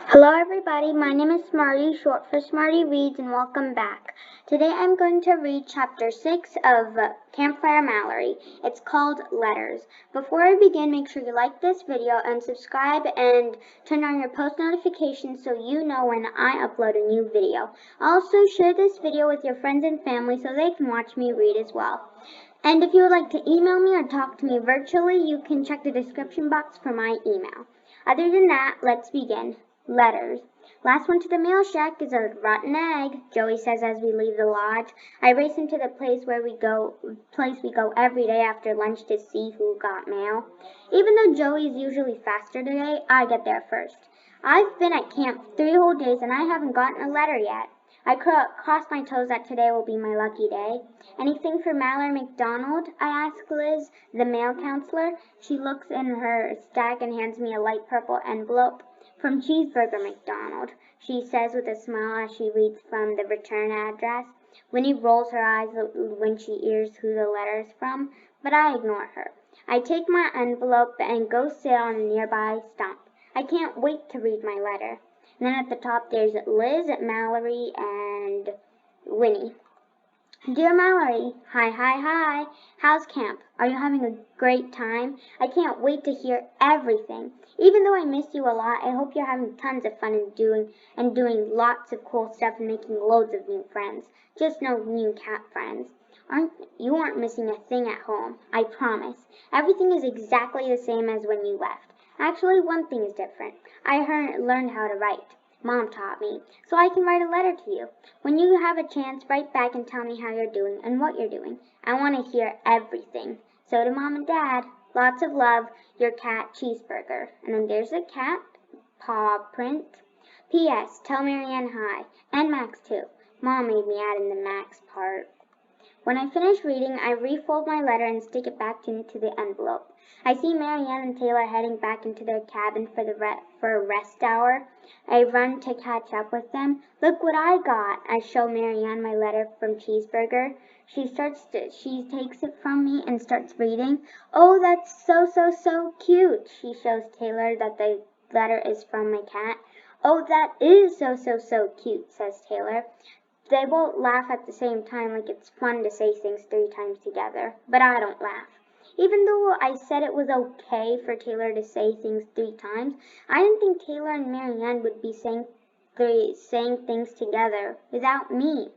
Hello everybody, my name is Smarty, short for Smarty Reads, and welcome back. Today I'm going to read Chapter 6 of Campfire Mallory. It's called Letters. Before I begin, make sure you like this video and subscribe and turn on your post notifications so you know when I upload a new video. Also, share this video with your friends and family so they can watch me read as well. And if you would like to email me or talk to me virtually, you can check the description box for my email. Other than that, let's begin. Letters. Last one to the mail shack is a rotten egg, Joey says as we leave the lodge. I race into the place we go every day after lunch to see who got mail. Even though Joey is usually faster today, I get there first. I've been at camp 3 whole days and I haven't gotten a letter yet. I cross my toes that today will be my lucky day. Anything for Mallory McDonald? I ask Liz, the mail counselor. She looks in her stack and hands me a light purple envelope. From Cheeseburger McDonald, she says with a smile as she reads from the return address. Winnie rolls her eyes when she hears who the letter is from, but I ignore her. I take my envelope and go sit on a nearby stump. I can't wait to read my letter. And then at the top there's Liz, Mallory, and Winnie. Dear Mallory, hi. How's camp? Are you having a great time? I can't wait to hear everything. Even though I miss you a lot, I hope you're having tons of fun and doing lots of cool stuff and making loads of new friends. Just no new cat friends. You aren't missing a thing at home, I promise. Everything is exactly the same as when you left. Actually, one thing is different. I learned how to write. Mom taught me, so I can write a letter to you. When you have a chance, write back and tell me how you're doing and what you're doing. I want to hear everything. So do Mom and Dad. Lots of love, your cat, Cheeseburger. And then there's a cat paw print. P.S. Tell Marianne hi. And Max too. Mom made me add in the Max part. When I finish reading, I refold my letter and stick it back into the envelope. I see Marianne and Taylor heading back into their cabin for a rest hour. I run to catch up with them. Look what I got! I show Marianne my letter from Cheeseburger. She takes it from me and starts reading. Oh, that's so cute! She shows Taylor that the letter is from my cat. Oh, that is so cute, says Taylor. They both laugh at the same time like it's fun to say things 3 times together, but I don't laugh. Even though I said it was okay for Taylor to say things 3 times, I didn't think Taylor and Marianne would be saying things together without me.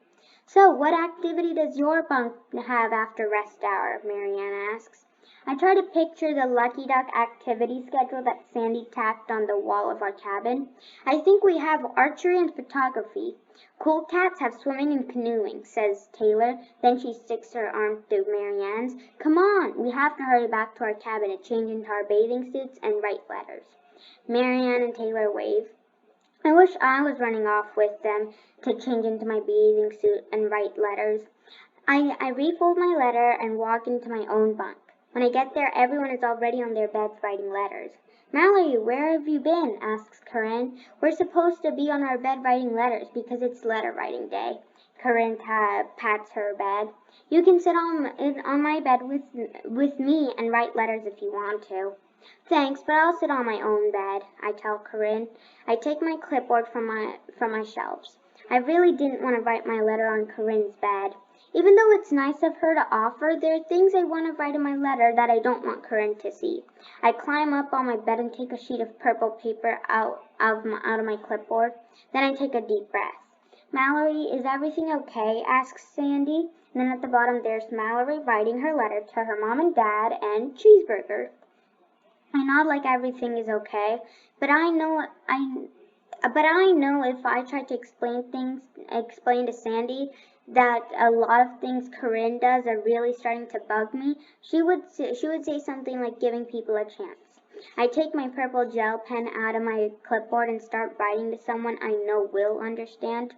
So, what activity does your bunk have after rest hour? Marianne asks. I try to picture the Lucky Duck activity schedule that Sandy tacked on the wall of our cabin. I think we have archery and photography. Cool cats have swimming and canoeing, says Taylor. Then she sticks her arm through Marianne's. Come on, we have to hurry back to our cabin to change into our bathing suits and write letters. Marianne and Taylor wave. I wish I was running off with them to change into my bathing suit and write letters. I refold my letter and walk into my own bunk. When I get there, everyone is already on their beds writing letters. Mallory, where have you been? Asks Corinne. We're supposed to be on our bed writing letters because it's letter writing day. Corinne pats her bed. You can sit on my bed with me and write letters if you want to. Thanks, but I'll sit on my own bed, I tell Corinne. I take my clipboard from my shelves. I really didn't want to write my letter on Corinne's bed. Even though it's nice of her to offer, there are things I want to write in my letter that I don't want Corinne to see. I climb up on my bed and take a sheet of purple paper out of my clipboard. Then I take a deep breath. Mallory, is everything okay? Asks Sandy. And then at the bottom there's Mallory writing her letter to her mom and dad and Cheeseburger. I nod like everything is okay, but I know if I try to explain to Sandy that a lot of things Corinne does are really starting to bug me, she would say something like giving people a chance. I take my purple gel pen out of my clipboard and start writing to someone I know will understand.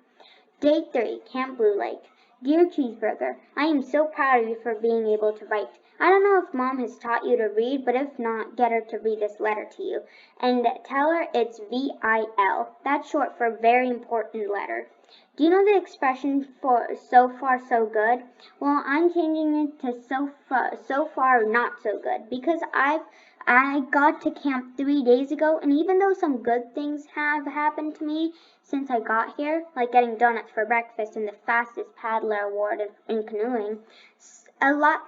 Day 3, Camp Blue Lake. Dear Cheeseburger, I am so proud of you for being able to write. I don't know if Mom has taught you to read, but if not, get her to read this letter to you. And tell her it's VIL. That's short for very important letter. Do you know the expression for so far so good? Well, I'm changing it to so far not so good because I got to camp 3 days ago, and even though some good things have happened to me since I got here, like getting donuts for breakfast and the fastest paddler award in canoeing, a lot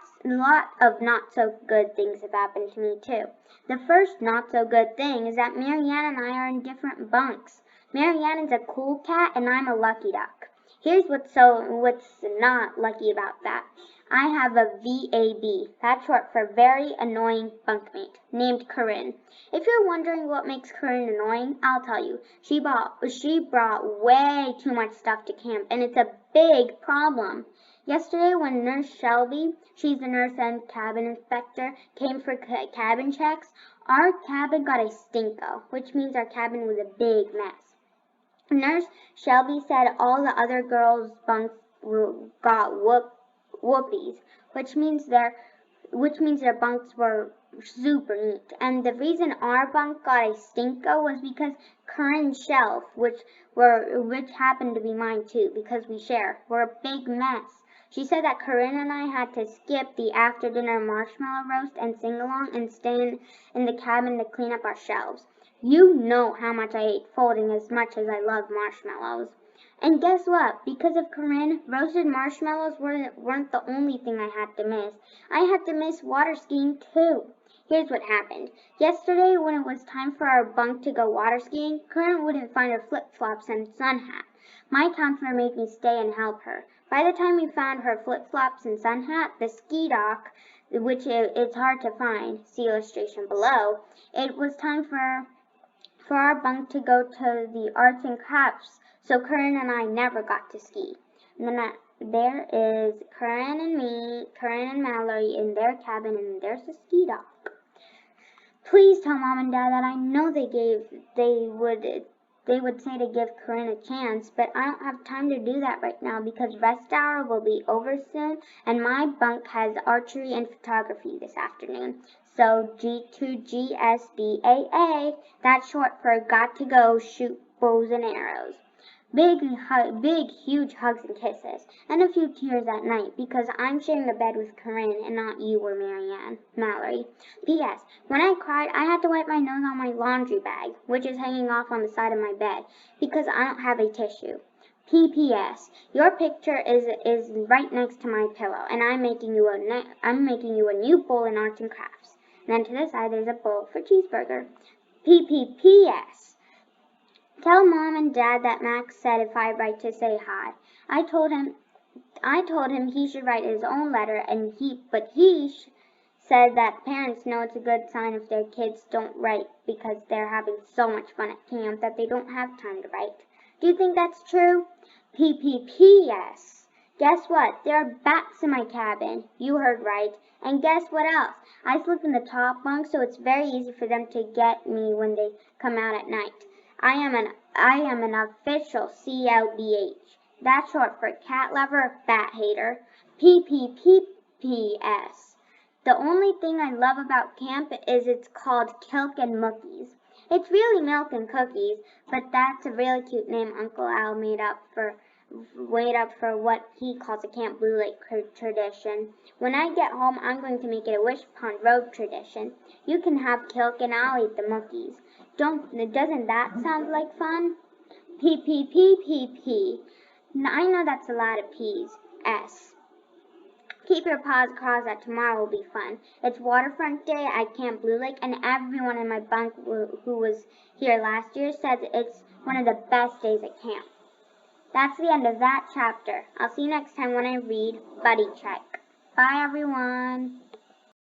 of not so good things have happened to me too. The first not so good thing is that Marianne and I are in different bunks. Marianne is a cool cat and I'm a lucky duck. Here's what's not lucky about that. I have a VAB, that's short for very annoying bunkmate, named Corinne. If you're wondering what makes Corinne annoying, I'll tell you. She brought way too much stuff to camp, and it's a big problem. Yesterday, when Nurse Shelby, she's the nurse and cabin inspector, came for cabin checks, our cabin got a stinko, which means our cabin was a big mess. Nurse Shelby said all the other girls' bunks got whoopies, which means their bunks were super neat. And the reason our bunk got a stinko was because Corinne's shelf, which happened to be mine too, because we share, were a big mess. She said that Corinne and I had to skip the after-dinner marshmallow roast and sing-along and stay in the cabin to clean up our shelves. You know how much I hate folding as much as I love marshmallows. And guess what? Because of Corinne, roasted marshmallows weren't the only thing I had to miss. I had to miss water skiing too. Here's what happened. Yesterday, when it was time for our bunk to go water skiing, Corinne wouldn't find her flip-flops and sun hat. My counselor made me stay and help her. By the time we found her flip-flops and sun hat, the ski dock, which it's hard to find, see illustration below, it was time for our bunk to go to the arts and crafts, so Corinne and I never got to ski. And then there is Corinne and me, Corinne and Mallory in their cabin, and there's the ski dock. Please tell Mom and Dad that I know they would say to give Corinne a chance, but I don't have time to do that right now because rest hour will be over soon, and my bunk has archery and photography this afternoon. So G2GSBAA, that's short for got to go shoot bows and arrows. Big, huge hugs and kisses, and a few tears at night because I'm sharing a bed with Corinne and not you or Mallory. P.S. When I cried, I had to wipe my nose on my laundry bag, which is hanging off on the side of my bed, because I don't have a tissue. P.P.S. Your picture is right next to my pillow, and I'm making you a new bowl in arts and crafts. And then to the side, there's a bowl for cheeseburger. P.P.P.S. Tell Mom and Dad that Max said if I write to say hi. I told him he should write his own letter, but he said that parents know it's a good sign if their kids don't write because they're having so much fun at camp that they don't have time to write. Do you think that's true? P.P.P.S. Guess what? There are bats in my cabin. You heard right. And guess what else? I sleep in the top bunk, so it's very easy for them to get me when they come out at night. I am an official CLBH. That's short for cat lover, bat hater. P.P.P.P.S. The only thing I love about camp is it's called Kilk and Mookies. It's really milk and cookies, but that's a really cute name Uncle Al made up for what he calls a Camp Blue Lake tradition. When I get home, I'm going to make it a Wish Pond Road tradition. You can have Kilk and I'll eat the Mookies. Doesn't that sound like fun? P. I know that's a lot of P's. S. Keep your paws crossed that tomorrow will be fun. It's waterfront day at Camp Blue Lake, and everyone in my bunk who was here last year says it's one of the best days at camp. That's the end of that chapter. I'll see you next time when I read Buddy Check. Bye, everyone.